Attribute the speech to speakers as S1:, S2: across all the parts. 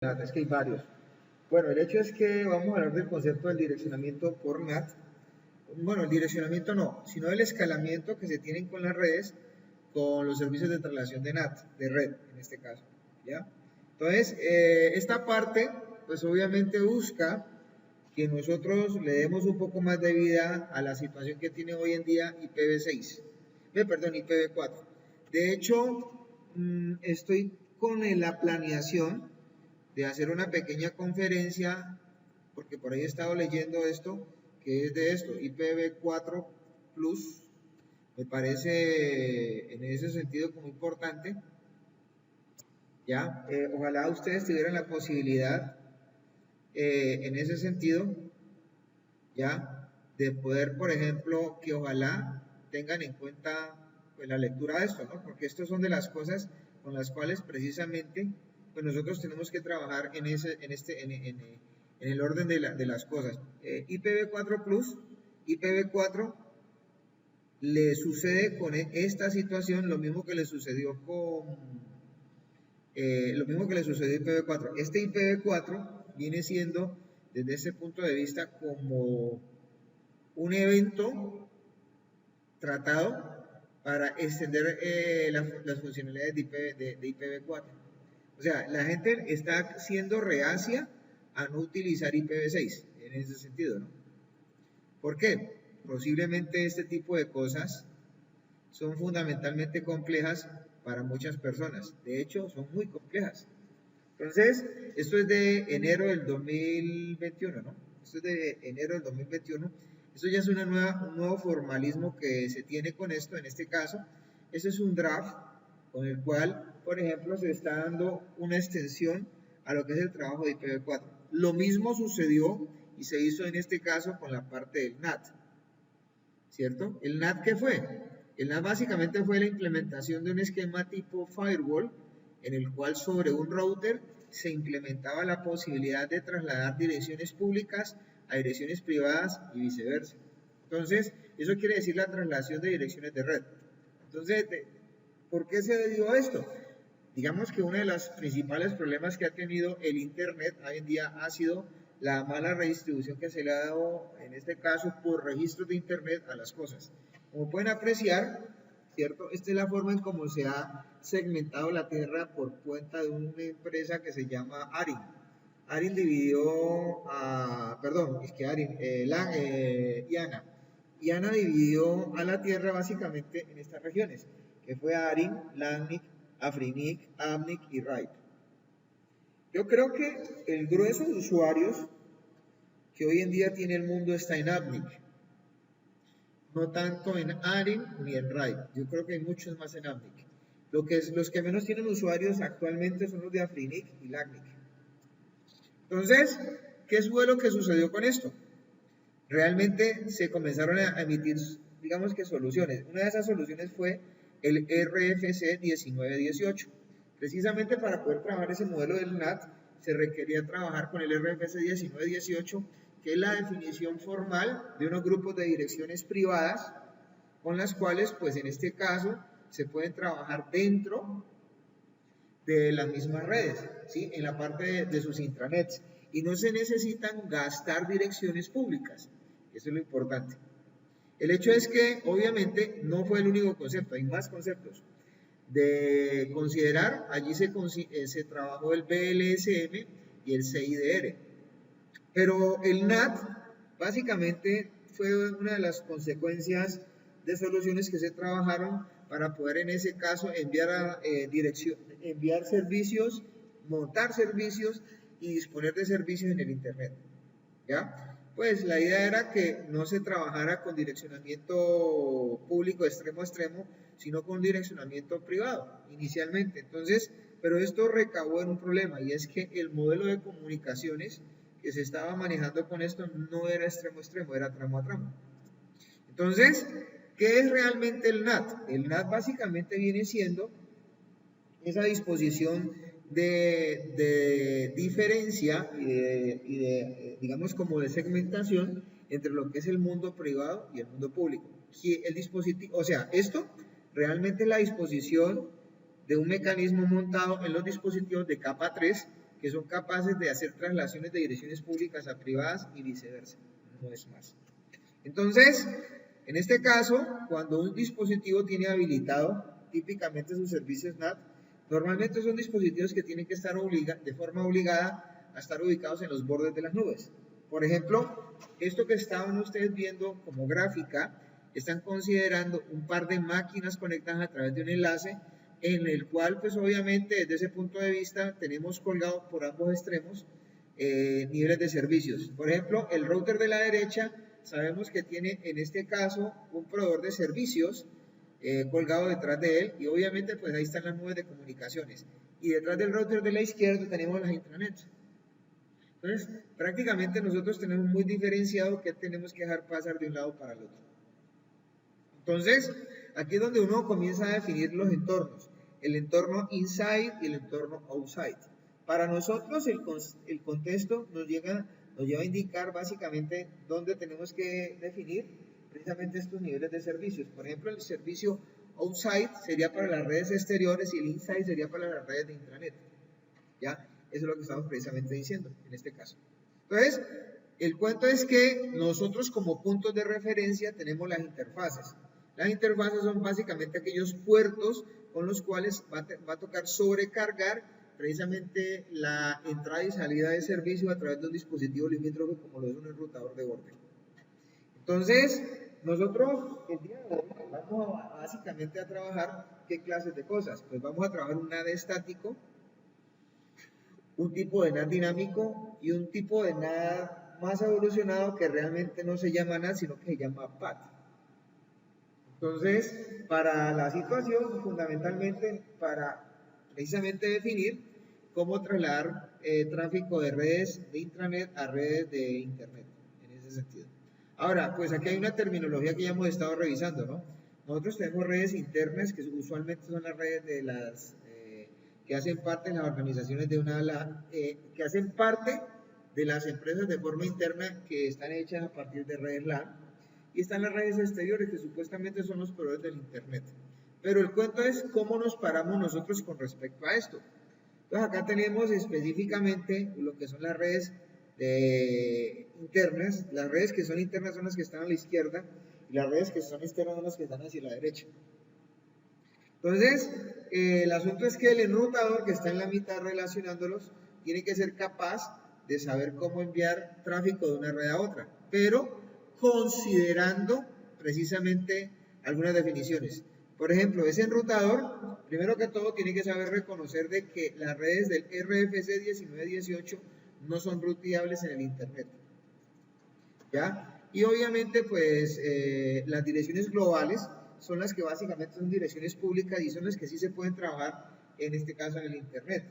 S1: NAT, es que hay varios. Bueno, el hecho es que vamos a hablar del concepto del direccionamiento por NAT. Bueno, el direccionamiento no, sino el escalamiento que se tienen con las redes, con los servicios de traslación de NAT, de red en este caso, ¿ya? Entonces, esta parte, pues obviamente busca que nosotros le demos un poco más de vida a la situación que tiene hoy en día IPv6, perdón, IPv4. De hecho, estoy con la planeación de hacer una pequeña conferencia, porque por ahí he estado leyendo esto, que es de esto, IPv4 Plus, me parece en ese sentido como importante, ¿ya? Ojalá ustedes tuvieran la posibilidad en ese sentido, ¿ya? De poder, por ejemplo, que ojalá tengan en cuenta pues, la lectura de esto, ¿no? Porque estas son de las cosas con las cuales precisamente pues nosotros tenemos que trabajar en el orden de las cosas. IPv4 Plus, IPv4 le sucede con esta situación lo mismo que le sucedió lo mismo que le sucedió a IPv4. Este IPv4 viene siendo, desde ese punto de vista, como un evento tratado para extender las funcionalidades de IPv4. O sea, la gente está siendo reacia a no utilizar IPv6 en ese sentido, ¿no? ¿Por qué? Posiblemente este tipo de cosas son fundamentalmente complejas para muchas personas. De hecho, son muy complejas. Entonces, esto es de enero del 2021, ¿no? Esto es de enero del 2021. Esto ya es un nuevo formalismo que se tiene con esto, en este caso. Este es un draft con el cual, por ejemplo, se está dando una extensión a lo que es el trabajo de IPv4. Lo mismo sucedió y se hizo en este caso con la parte del NAT, ¿cierto? ¿El NAT qué fue? El NAT básicamente fue la implementación de un esquema tipo firewall en el cual sobre un router se implementaba la posibilidad de trasladar direcciones públicas a direcciones privadas y viceversa. Entonces, eso quiere decir la traslación de direcciones de red. Entonces, ¿por qué se dio esto? Digamos que uno de los principales problemas que ha tenido el Internet hoy en día ha sido la mala redistribución que se le ha dado, en este caso, por registros de Internet a las cosas. Como pueden apreciar, ¿cierto? Esta es la forma en cómo se ha segmentado la Tierra por cuenta de una empresa que se llama ARIN. ARIN dividió perdón, es que ARIN, IANA. IANA dividió a la Tierra básicamente en estas regiones, que fue ARIN, LACNIC, AFRINIC, AMNIC y RAID. Yo creo que el grueso de usuarios que hoy en día tiene el mundo está en AMNIC, no tanto en ARIN ni en RAID. Yo creo que hay muchos más en AMNIC. Los que menos tienen usuarios actualmente son los de AFRINIC y LACNIC. Entonces, ¿qué fue lo que sucedió con esto? Realmente se comenzaron a emitir, digamos que soluciones. Una de esas soluciones fue el RFC 1918. Precisamente para poder trabajar ese modelo del NAT, se requería trabajar con el RFC 1918, que es la definición formal de unos grupos de direcciones privadas, con las cuales, pues en este caso, se pueden trabajar dentro de las mismas redes, ¿sí? En la parte de sus intranets. Y no se necesitan gastar direcciones públicas. Eso es lo importante. El hecho es que, obviamente, no fue el único concepto, hay más conceptos. De considerar, allí se trabajó el BLSM y el CIDR. Pero el NAT, básicamente, fue una de las consecuencias de soluciones que se trabajaron para poder, en ese caso, enviar servicios, montar servicios y disponer de servicios en el Internet, ¿ya? Pues la idea era que no se trabajara con direccionamiento público de extremo a extremo, sino con direccionamiento privado, inicialmente. Entonces, pero esto recabó en un problema, y es que el modelo de comunicaciones que se estaba manejando con esto no era extremo a extremo, era tramo a tramo. Entonces, ¿qué es realmente el NAT? El NAT básicamente viene siendo esa disposición de diferencia y digamos, como de segmentación entre lo que es el mundo privado y el mundo público. El dispositivo, o sea, esto realmente es la disposición de un mecanismo montado en los dispositivos de capa 3 que son capaces de hacer traslaciones de direcciones públicas a privadas y viceversa, no es más. Entonces, en este caso, cuando un dispositivo tiene habilitado típicamente sus servicios NAT, normalmente son dispositivos que tienen que estar de forma obligada a estar ubicados en los bordes de las nubes. Por ejemplo, esto que estaban ustedes viendo como gráfica, están considerando un par de máquinas conectadas a través de un enlace en el cual, pues obviamente, desde ese punto de vista, tenemos colgado por ambos extremos niveles de servicios. Por ejemplo, el router de la derecha, sabemos que tiene, en este caso, un proveedor de servicios colgado detrás de él, y obviamente, pues ahí están las nubes de comunicaciones. Y detrás del router de la izquierda tenemos las intranets. Entonces, prácticamente nosotros tenemos muy diferenciado qué tenemos que dejar pasar de un lado para el otro. Entonces, aquí es donde uno comienza a definir los entornos, el entorno inside y el entorno outside. Para nosotros el contexto nos lleva a indicar básicamente dónde tenemos que definir precisamente estos niveles de servicios. Por ejemplo, el servicio outside sería para las redes exteriores y el inside sería para las redes de intranet. ¿Ya? Eso es lo que estamos precisamente diciendo en este caso. Entonces, el cuento es que nosotros como puntos de referencia tenemos las interfaces. Las interfaces son básicamente aquellos puertos con los cuales va a tocar sobrecargar precisamente la entrada y salida de servicio a través de un dispositivo limítrofe como lo es un enrutador de borde. Entonces, nosotros el día de hoy vamos básicamente a trabajar ¿qué clases de cosas? Pues vamos a trabajar un NAT estático, un tipo de NAT dinámico y un tipo de NAT más evolucionado que realmente no se llama NAT, sino que se llama PAT. Entonces, para la situación, fundamentalmente, para precisamente definir cómo trasladar tráfico de redes de intranet a redes de internet, en ese sentido. Ahora, pues aquí hay una terminología que ya hemos estado revisando, ¿no? Nosotros tenemos redes internas, que usualmente son las redes de las que hacen parte de las organizaciones de que hacen parte de las empresas de forma interna que están hechas a partir de redes LAN. Y están las redes exteriores, que supuestamente son los proveedores del internet. Pero el cuento es cómo nos paramos nosotros con respecto a esto. Entonces acá tenemos específicamente lo que son las redes internas. Las redes que son internas son las que están a la izquierda y las redes que son externas son las que están hacia la derecha. Entonces, el asunto es que el enrutador que está en la mitad relacionándolos tiene que ser capaz de saber cómo enviar tráfico de una red a otra, pero considerando precisamente algunas definiciones. Por ejemplo, ese enrutador, primero que todo, tiene que saber reconocer de que las redes del RFC 1918 no son ruteables en el Internet. ¿Ya? Y obviamente, pues, las direcciones globales son las que básicamente son direcciones públicas y son las que sí se pueden trabajar, en este caso, en el Internet.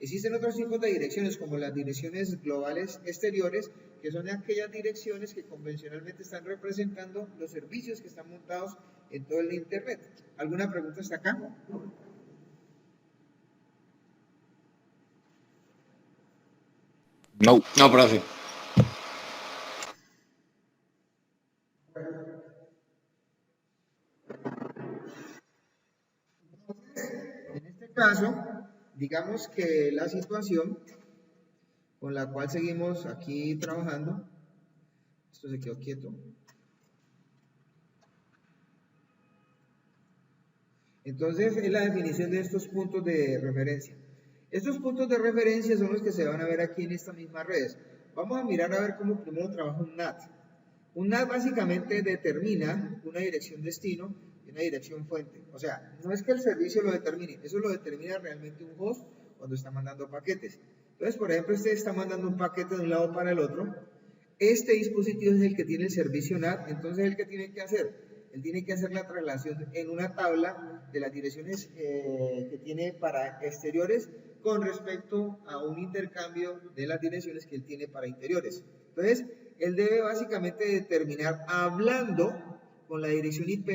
S1: Existen otros tipos de direcciones, como las direcciones globales exteriores, que son aquellas direcciones que convencionalmente están representando los servicios que están montados en todo el Internet. ¿Alguna pregunta hasta acá?
S2: No, profe.
S1: En este caso, digamos que la situación con la cual seguimos aquí trabajando, esto se quedó quieto. Entonces, es la definición de estos puntos de referencia. Estos puntos de referencia son los que se van a ver aquí en estas mismas redes. Vamos a mirar a ver cómo primero trabaja un NAT. Un NAT básicamente determina una dirección destino y una dirección fuente. O sea, no es que el servicio lo determine, eso lo determina realmente un host cuando está mandando paquetes. Entonces, por ejemplo, este está mandando un paquete de un lado para el otro. Este dispositivo es el que tiene el servicio NAT, entonces ¿el que tiene que hacer? Él tiene que hacer la traslación en una tabla de las direcciones que tiene para exteriores con respecto a un intercambio de las direcciones que él tiene para interiores. Entonces, él debe básicamente determinar, hablando con la dirección IP,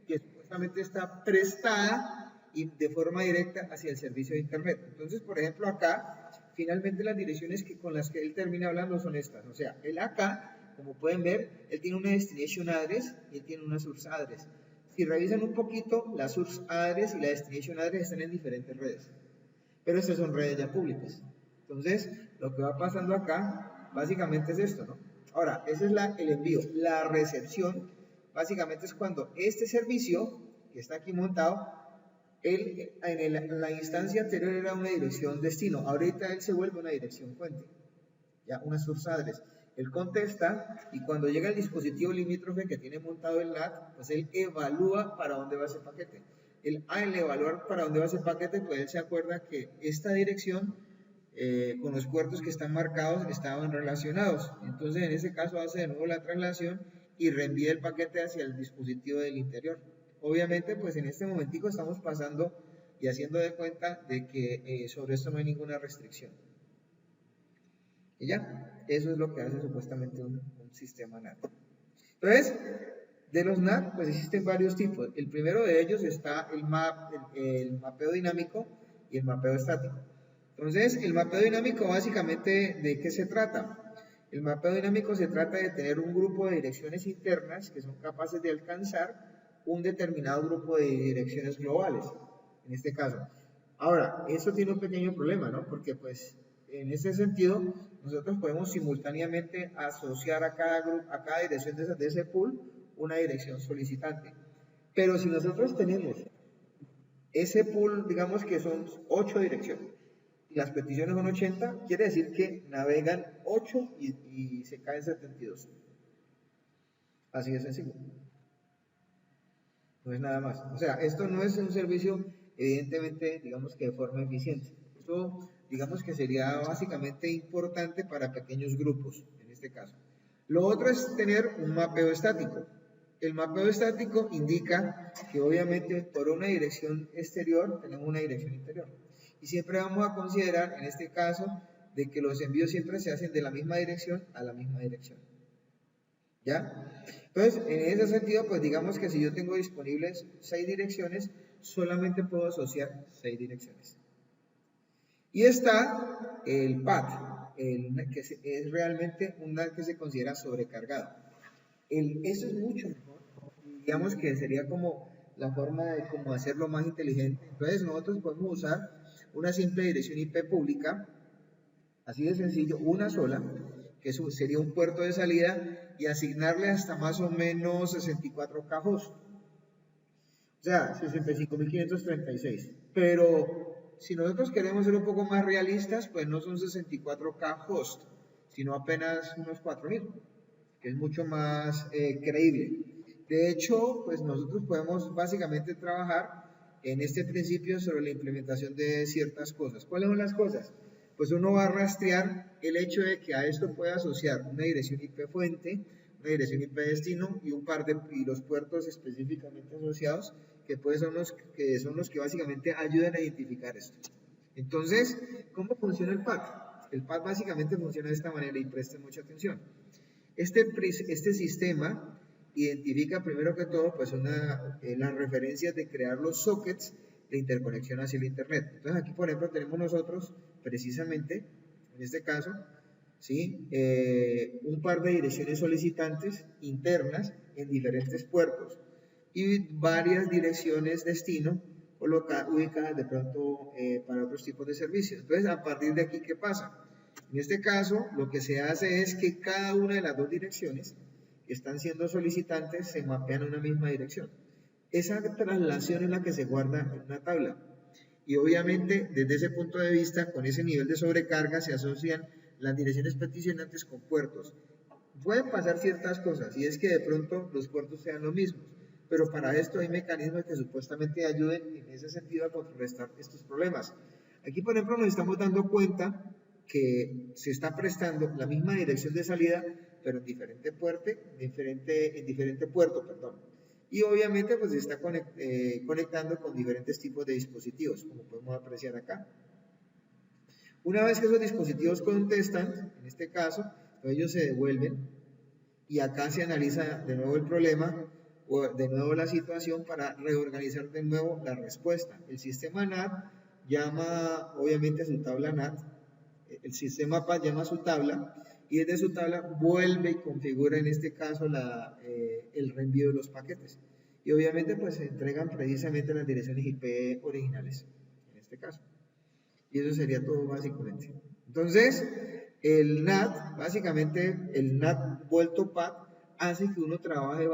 S1: que supuestamente está prestada y de forma directa hacia el servicio de Internet. Entonces, por ejemplo, acá, finalmente las direcciones con las que él termina hablando son estas. O sea, él acá, como pueden ver, él tiene una destination address y él tiene una source address. Si revisan un poquito, la source address y la destination address están en diferentes redes. Pero estas son redes ya públicas. Entonces, lo que va pasando acá, básicamente es esto, ¿no? Ahora, ese es el envío. La recepción, básicamente es cuando este servicio, que está aquí montado, en la instancia anterior era una dirección destino, ahorita él se vuelve una dirección fuente, ya una source address. Él contesta y cuando llega el dispositivo limítrofe que tiene montado el NAT, pues él evalúa para dónde va ese paquete. Al evaluar para dónde va ese paquete, pues él se acuerda que esta dirección con los puertos que están marcados estaban relacionados. Entonces en ese caso hace de nuevo la traslación y reenvía el paquete hacia el dispositivo del interior. Obviamente pues en este momentico estamos pasando y haciendo de cuenta de que sobre esto no hay ninguna restricción. Y ya, eso es lo que hace supuestamente un sistema NAT. Entonces, de los NAT pues existen varios tipos. El primero de ellos está el mapeo dinámico y el mapeo estático. Entonces, el mapeo dinámico básicamente, ¿de qué se trata? El mapeo dinámico se trata de tener un grupo de direcciones internas que son capaces de alcanzar un determinado grupo de direcciones globales, en este caso. Ahora, eso tiene un pequeño problema, ¿no? Porque pues en ese sentido nosotros podemos simultáneamente asociar a cada dirección de ese pool una dirección solicitante. Pero si nosotros tenemos ese pool, digamos que son 8 direcciones, y las peticiones son 80, quiere decir que navegan 8 y se caen 72. Así de sencillo. No es nada más. O sea, esto no es un servicio, evidentemente, digamos que de forma eficiente. Esto, digamos que sería básicamente importante para pequeños grupos, en este caso. Lo otro es tener un mapeo estático. El mapeo estático indica que obviamente por una dirección exterior tenemos una dirección interior. Y siempre vamos a considerar, en este caso, de que los envíos siempre se hacen de la misma dirección a la misma dirección. ¿Ya? Entonces, en ese sentido, pues digamos que si yo tengo disponibles 6 direcciones, solamente puedo asociar 6 direcciones. Y está el PAT, que es realmente un NAT que se considera sobrecargado. Eso es mucho mejor. Digamos que sería como la forma de cómo hacerlo más inteligente. Entonces, nosotros podemos usar una simple dirección IP pública, así de sencillo, una sola, que eso sería un puerto de salida, y asignarle hasta más o menos 64K host. O sea, 65.536. Pero si nosotros queremos ser un poco más realistas, pues no son 64K host, sino apenas unos 4.000, que es mucho más creíble. De hecho, pues nosotros podemos básicamente trabajar en este principio sobre la implementación de ciertas cosas. ¿Cuáles son las cosas? Pues uno va a rastrear el hecho de que a esto puede asociar una dirección IP fuente, una dirección IP destino y un par de los puertos específicamente asociados que son los que básicamente ayudan a identificar esto. Entonces, ¿cómo funciona el PAT? El PAT básicamente funciona de esta manera y presten mucha atención. Este sistema identifica primero que todo pues las referencias de crear los sockets de interconexión hacia el internet. Entonces aquí por ejemplo tenemos nosotros precisamente en este caso ¿sí? Un par de direcciones solicitantes internas en diferentes puertos y varias direcciones destino ubicadas de pronto para otros tipos de servicios. Entonces a partir de aquí ¿qué pasa? En este caso, lo que se hace es que cada una de las dos direcciones que están siendo solicitantes se mapean a una misma dirección. Esa traslación es la que se guarda en una tabla. Y obviamente, desde ese punto de vista, con ese nivel de sobrecarga, se asocian las direcciones peticionantes con puertos. Pueden pasar ciertas cosas, y es que de pronto los puertos sean los mismos, pero para esto hay mecanismos que supuestamente ayuden en ese sentido a contrarrestar estos problemas. Aquí, por ejemplo, nos estamos dando cuenta que se está prestando la misma dirección de salida, pero en diferente puerto, perdón. Y obviamente pues se está conectando con diferentes tipos de dispositivos, como podemos apreciar acá. Una vez que esos dispositivos contestan, en este caso, ellos se devuelven y acá se analiza de nuevo el problema o de nuevo la situación para reorganizar de nuevo la respuesta. El sistema NAT llama obviamente a su tabla NAT, el sistema PAT llama a su tabla y desde su tabla vuelve y configura en este caso el reenvío de los paquetes. Y obviamente pues se entregan precisamente las direcciones IP originales, en este caso. Y eso sería todo básicamente. Entonces, el NAT, básicamente, el NAT vuelto PAT, hace que uno trabaje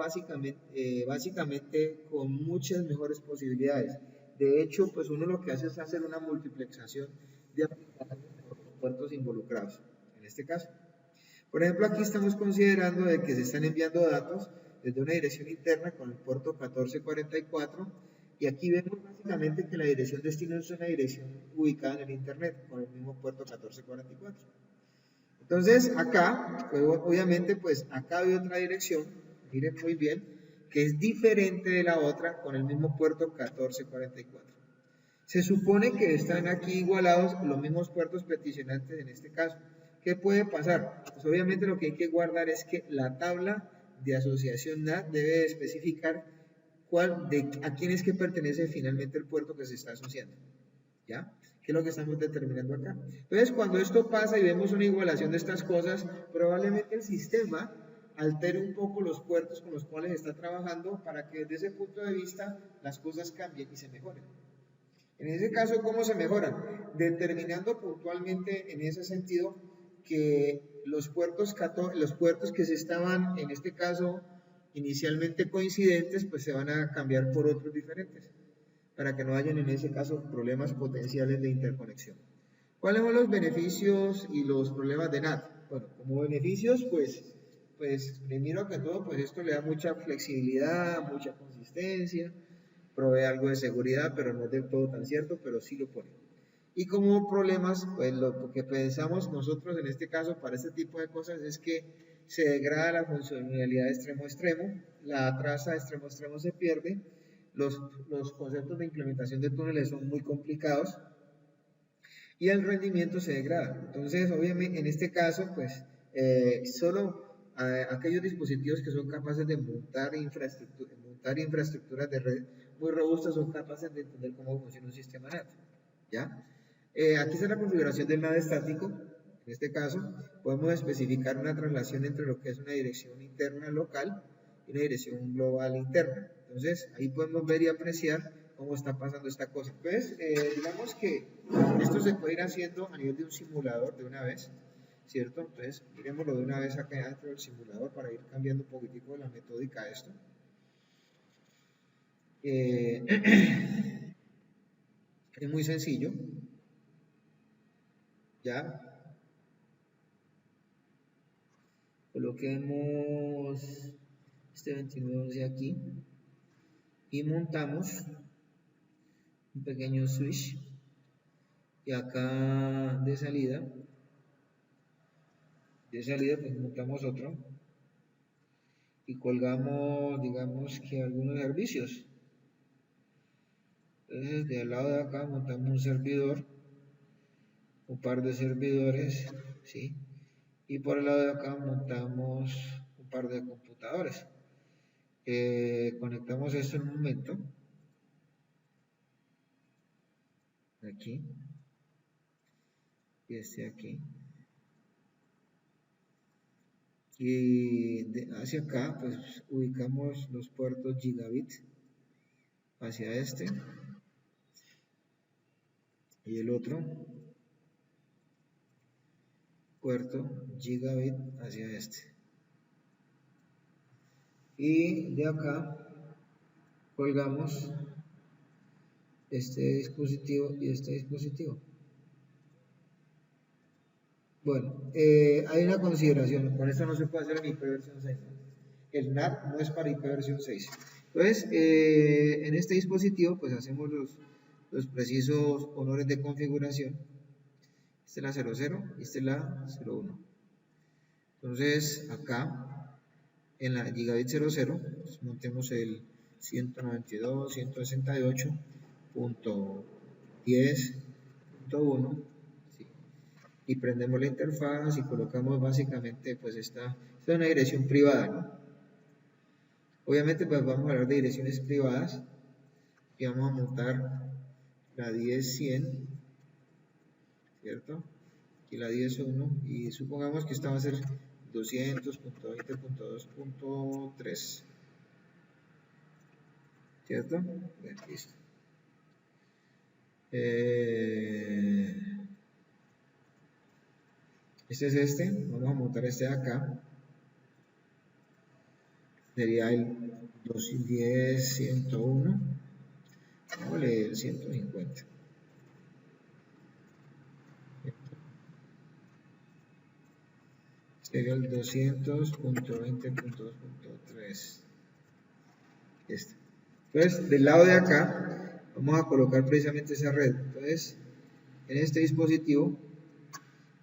S1: básicamente con muchas mejores posibilidades. De hecho, pues uno lo que hace es hacer una multiplexación de puertos involucrados, en este caso. Por ejemplo, aquí estamos considerando de que se están enviando datos desde una dirección interna con el puerto 1444 y aquí vemos básicamente que la dirección destino es una dirección ubicada en el internet con el mismo puerto 1444. Entonces acá, pues, obviamente, pues acá hay otra dirección, miren muy bien, que es diferente de la otra con el mismo puerto 1444. Se supone que están aquí igualados los mismos puertos peticionantes en este caso. ¿Qué puede pasar? Pues obviamente lo que hay que guardar es que la tabla de asociación NAT debe especificar a quién es que pertenece finalmente el puerto que se está asociando. ¿Ya? ¿Qué es lo que estamos determinando acá? Entonces, cuando esto pasa y vemos una igualación de estas cosas, probablemente el sistema altere un poco los puertos con los cuales está trabajando para que desde ese punto de vista las cosas cambien y se mejoren. En ese caso, ¿cómo se mejoran? Determinando puntualmente en ese sentido que los puertos que se estaban, en este caso, inicialmente coincidentes, pues se van a cambiar por otros diferentes, para que no hayan en ese caso problemas potenciales de interconexión. ¿Cuáles son los beneficios y los problemas de NAT? Bueno, como beneficios, pues primero que todo, pues esto le da mucha flexibilidad, mucha consistencia, provee algo de seguridad, pero no es del todo tan cierto, pero sí lo pone. Y como problemas, pues lo que pensamos nosotros en este caso para este tipo de cosas es que se degrada la funcionalidad de extremo a extremo, la traza de extremo a extremo se pierde, los conceptos de implementación de túneles son muy complicados y el rendimiento se degrada. Entonces, obviamente, en este caso, pues solo aquellos dispositivos que son capaces de montar infraestructuras de red muy robustas son capaces de entender cómo funciona un sistema NAT. ¿Ya? Aquí está la configuración del NAT estático. En este caso, podemos especificar una traslación entre lo que es una dirección interna local y una dirección global interna. Entonces, ahí podemos ver y apreciar cómo está pasando esta cosa. Pues, digamos que esto se puede ir haciendo a nivel de un simulador de una vez, ¿cierto? Entonces, miremoslo de una vez acá dentro del simulador para ir cambiando un poquitico la metódica de esto. Es muy sencillo. Ya. Coloquemos este 2911 aquí y montamos un pequeño switch y acá de salida pues montamos otro y colgamos, digamos que algunos servicios. Entonces del lado de acá montamos un servidor, un par de servidores, ¿sí? Y por el lado de acá montamos un par de computadores. Conectamos esto en un momento, aquí y este aquí. Y hacia acá pues ubicamos los puertos gigabit hacia este y el otro puerto gigabit hacia este, y de acá colgamos este dispositivo y este dispositivo. Bueno, hay una consideración, con esto no se puede hacer en IP versión 6. El NAT no es para IP versión 6. Entonces, en este dispositivo, pues hacemos los precisos honores de configuración. Esta es la 00 y esta es la 01. Entonces, acá, en la gigabit 00, pues montemos el 192.168.10.1. Y prendemos la interfaz y colocamos básicamente pues esta es una dirección privada, ¿no? Obviamente pues vamos a hablar de direcciones privadas y vamos a montar la 10.100, ¿cierto? Aquí la 10.1 y supongamos que esta va a ser 200.20.2.3, ¿cierto? Bien, listo. Este es este, vamos a montar este de acá, sería el 210.101, vamos a leer el 150. Sería el 200.20.2.3. Este. Entonces, del lado de acá, vamos a colocar precisamente esa red. Entonces, en este dispositivo,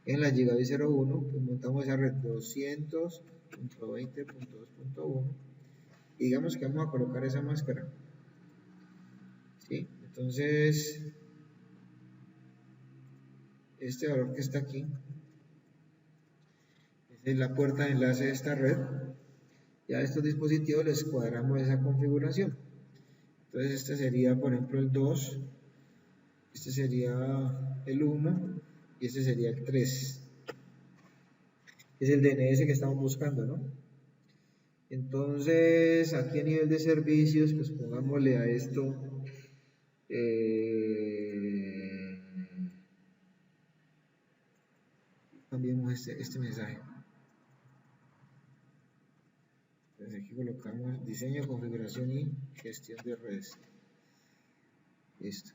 S1: en la Gigabit 01, pues montamos esa red 200.20.2.1 y digamos que vamos a colocar esa máscara. ¿Sí? Entonces, este valor que está aquí es la puerta de enlace de esta red. Y a estos dispositivos les cuadramos esa configuración. Entonces este sería, por ejemplo, el 2, este sería el 1 y este sería el 3. Es el DNS que estamos buscando, ¿no? Entonces, aquí a nivel de servicios, pues pongámosle a esto cambiemos este mensaje. Entonces aquí colocamos diseño, configuración y gestión de redes. Listo.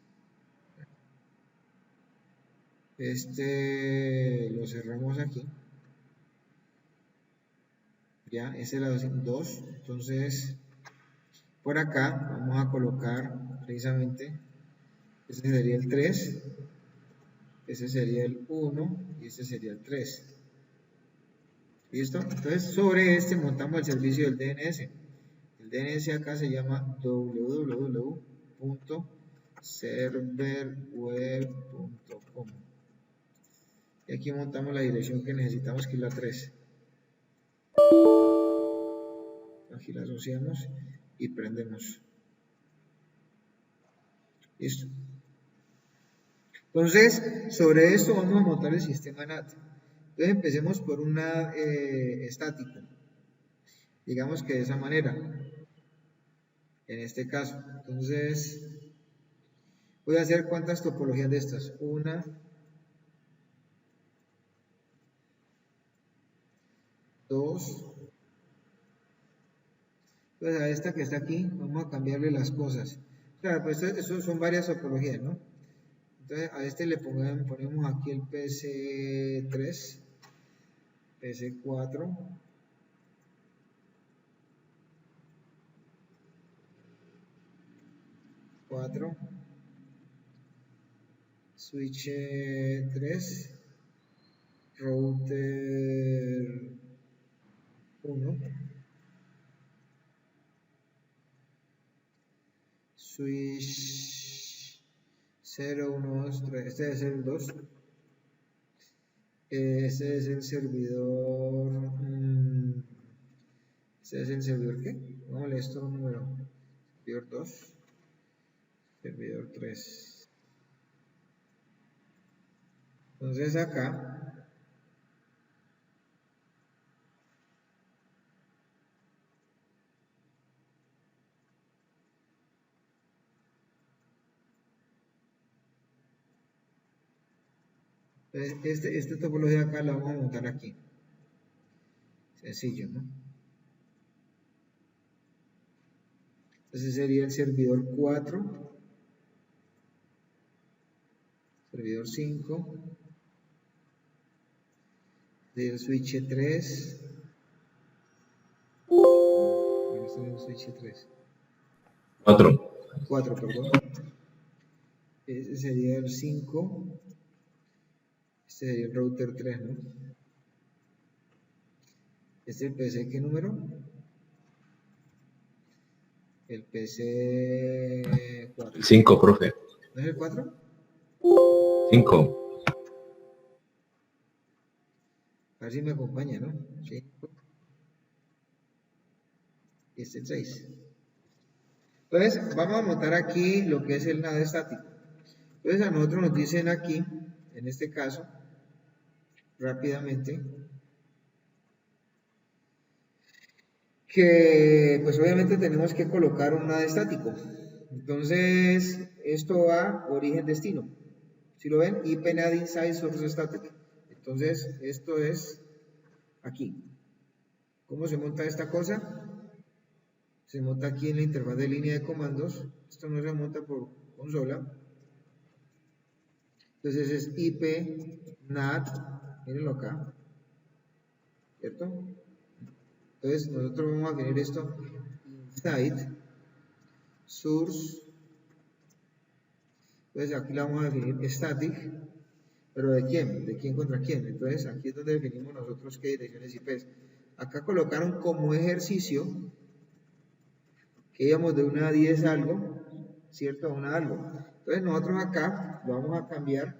S1: Este lo cerramos aquí. Ya, ese es la 2. Entonces, por acá vamos a colocar precisamente, este sería el 3, ese sería el 1 y este sería el 3. ¿Listo? Entonces, sobre este montamos el servicio del DNS. El DNS acá se llama www.serverweb.com. Y aquí montamos la dirección que necesitamos, que es la 3. Aquí la asociamos y prendemos. Listo. Entonces, sobre esto vamos a montar el sistema NAT. Entonces, empecemos por un NAT estático. Digamos que de esa manera. En este caso. Entonces, voy a hacer cuántas topologías de estas. 1, 2. Entonces, a esta que está aquí, vamos a cambiarle las cosas. Claro, pues eso son varias topologías, ¿no? Entonces, a este le ponemos aquí el PC3, PC4, switch 3, router 1, switch 0, 1, 2, 3, este debe ser el 2, este es el servidor, este es el servidor, ¿qué? Vamos a leer esto número, servidor 2, servidor 3. Entonces acá esta topología de acá la vamos a montar aquí. Sencillo, ¿no? Entonces sería el servidor 4, servidor 5, del switch 3. Este es el switch 3. 4, perdón. Ese sería el 5. Este sería el router 3, ¿no? ¿Este es el PC qué número? El PC 4.
S2: 5, profe.
S1: ¿No es el 4?
S2: 5.
S1: A ver si me acompaña, ¿no? 5. Y este es el 6. Entonces, vamos a montar aquí lo que es el NAT estático. Entonces, a nosotros nos dicen aquí, en este caso, rápidamente, que pues obviamente tenemos que colocar un NAT estático. Entonces, esto va origen-destino. Si lo ven, IP NAT Inside Source Static. Entonces, esto es aquí. ¿Cómo se monta esta cosa? Se monta aquí en la interfaz de línea de comandos. Esto no se monta por consola. Entonces es IP NAT, mírenlo acá, ¿cierto? Entonces nosotros vamos a definir esto inside source. Entonces aquí la vamos a definir static, pero ¿de quién? ¿De quién contra quién? Entonces aquí es donde definimos nosotros qué direcciones IP. Acá colocaron como ejercicio que íbamos de una a 10 algo, ¿cierto? A una algo. Entonces nosotros acá lo vamos a cambiar,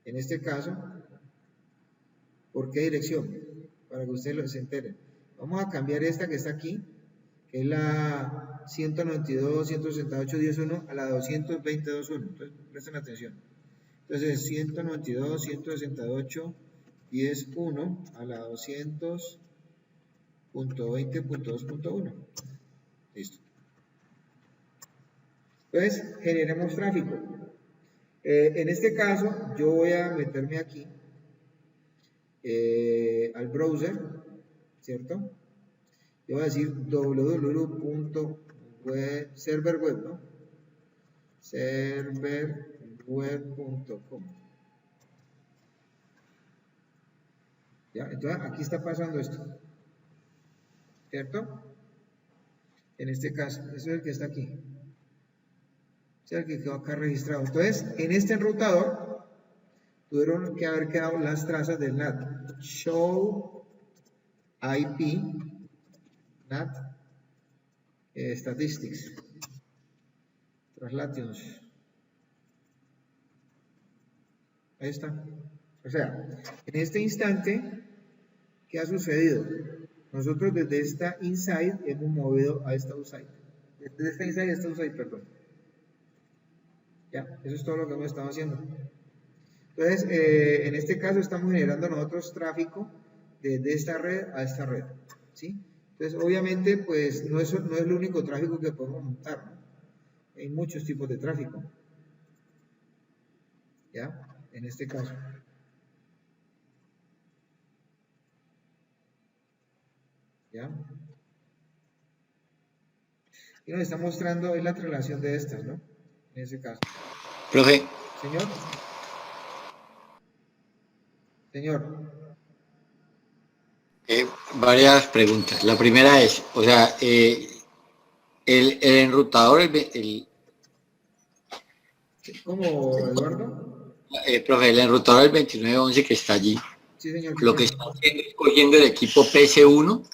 S1: en este caso, ¿por qué dirección? Para que ustedes se enteren. Vamos a cambiar esta que está aquí, que es la 192.168.10.1 a la 220.2.1. Entonces, presten atención. Entonces, 192.168.10.1 a la 200.20.2.1. Listo. Entonces, generemos tráfico. En este caso, yo voy a meterme aquí al browser, ¿cierto? Yo voy a decir www.serverweb, ¿no? serverweb.com. ¿Ya? Entonces, aquí está pasando esto, ¿cierto? En este caso, ese es el que está aquí. Ese es el que quedó acá registrado. Entonces, en este enrutador, tuvieron que haber quedado las trazas del NAT. Show IP NAT Statistics Translations. Ahí está. O sea, en este instante, ¿qué ha sucedido? Nosotros desde esta inside hemos movido a esta outside. Desde esta inside a esta outside, perdón. Ya, eso es todo lo que hemos estado haciendo. Entonces, en este caso estamos generando nosotros tráfico desde esta red a esta red, ¿sí? Entonces, obviamente, pues no es el único tráfico que podemos montar, ¿no? Hay muchos tipos de tráfico, ¿ya? En este caso. ¿Ya? Y nos está mostrando es la traslación de estas, ¿no? En ese caso.
S2: Profe.
S1: Señor. Señor.
S2: Varias preguntas. La primera es, o sea, el enrutador,
S1: ¿Cómo, Eduardo?
S2: profe, el enrutador del 2911 que está allí,
S1: Sí, señor.
S2: lo que está haciendo es cogiendo el equipo PS1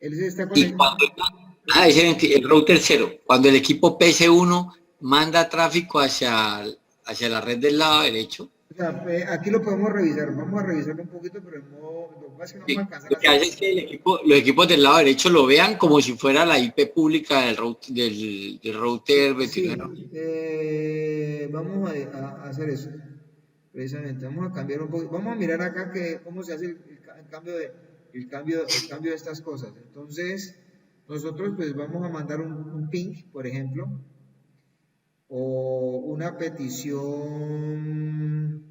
S1: Él se está
S2: y
S1: conectando.
S2: el router 0, cuando el equipo PS1 manda tráfico hacia la red del lado derecho.
S1: O sea, aquí lo podemos revisar. Vamos a revisarlo un poquito, pero no, lo que pasa es que no vamos a alcanzar a
S2: Lo que
S1: hacer.
S2: hace es que los equipos del lado derecho lo vean como si fuera la IP pública del router 29.
S1: Sí, vamos a hacer eso. Precisamente, vamos a cambiar un poco. Vamos a mirar acá cómo se hace el cambio de estas cosas. Entonces, nosotros pues vamos a mandar un ping, por ejemplo, o una petición,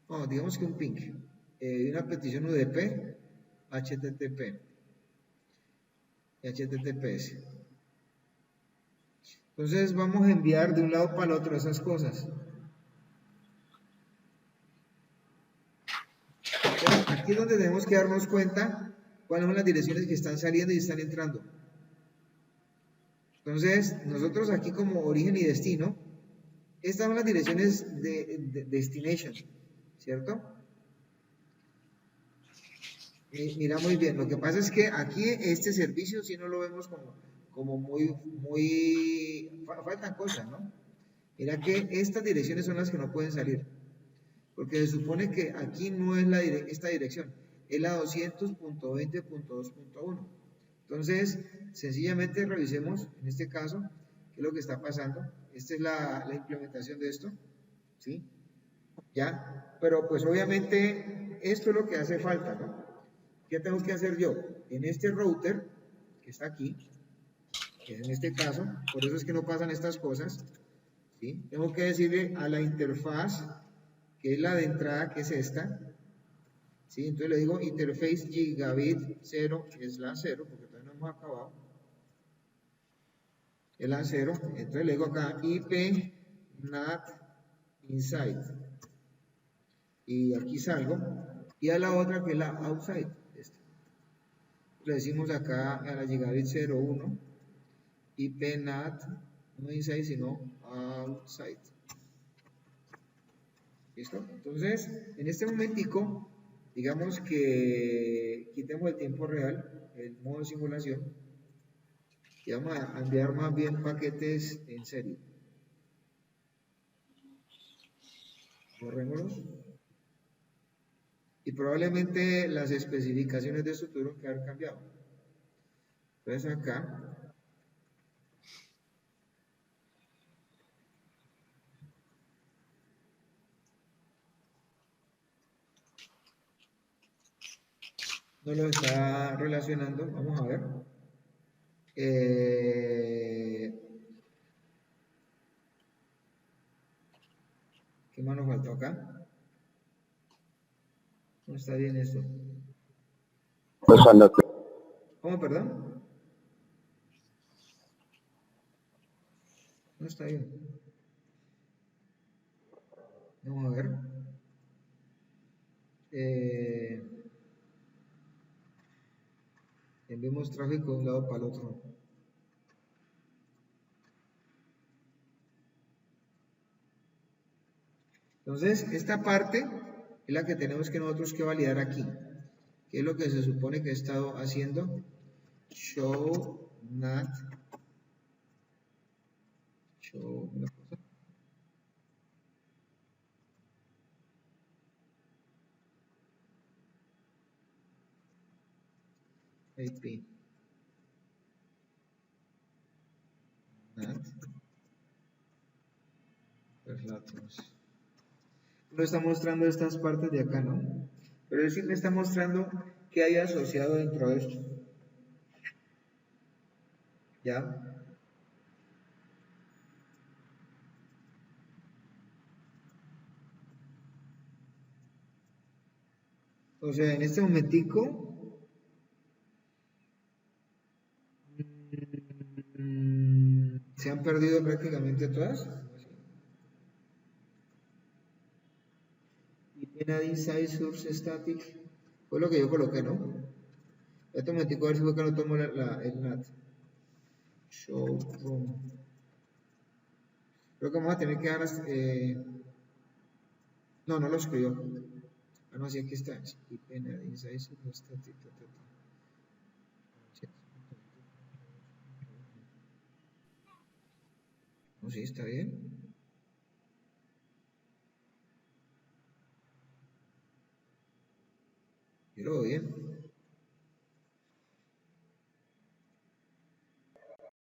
S1: no, digamos que un ping, una petición UDP, HTTP y HTTPS. Entonces vamos a enviar de un lado para el otro esas cosas. Entonces, aquí es donde tenemos que darnos cuenta cuáles son las direcciones que están saliendo y están entrando. Entonces, nosotros aquí como origen y destino, estas son las direcciones de destination, ¿cierto? Mira muy bien, lo que pasa es que aquí este servicio sí no lo vemos como faltan cosas, ¿no? Mira que estas direcciones son las que no pueden salir, porque se supone que aquí no es esta dirección, es la 200.20.2.1. Entonces, sencillamente revisemos en este caso qué es lo que está pasando. Esta es la implementación de esto, ¿sí? ¿Ya? Pero pues obviamente esto es lo que hace falta, ¿no? ¿Qué tengo que hacer yo? En este router, que está aquí, que es en este caso, por eso es que no pasan estas cosas, ¿sí? Tengo que decirle a la interfaz que es la de entrada, que es esta. ¿Sí? Entonces le digo interface gigabit 0, es la 0, porque todavía no hemos acabado. Es la 0. Entonces le digo acá IP NAT inside. Y aquí salgo. Y a la otra que es la outside. Esta. Le decimos acá a la gigabit 01 IP NAT, no inside sino outside. ¿Listo? Entonces, en este momentico, digamos que quitemos el tiempo real, el modo simulación, y vamos a enviar más bien paquetes en serie. Borrémoslos. Y probablemente las especificaciones de esto tuvieron que haber cambiado. Entonces acá, no lo está relacionando. Vamos a ver. ¿Qué más nos faltó acá? No está bien esto. ¿Cómo, perdón? No está bien. Vamos a ver. Enviemos tráfico de un lado para el otro. Entonces, esta parte es la que tenemos que nosotros que validar aquí. ¿Qué es lo que se supone que he estado haciendo? Show NAT. Show una cosa. IP. NAT. Relatos. No está mostrando estas partes de acá, ¿no? Pero él sí me está mostrando qué hay asociado dentro de esto. ¿Ya? O sea, en este momentico se han perdido prácticamente todas. Y NAT inside source static. Fue lo que yo coloqué, ¿no? Este momentico a ver si fue que no tomo el NAT. Show room. Creo que vamos a tener que dar no, no lo escribió. Ah, no, sí, aquí está. IP NAT inside source static. No, sí, está bien. Yo lo veo bien.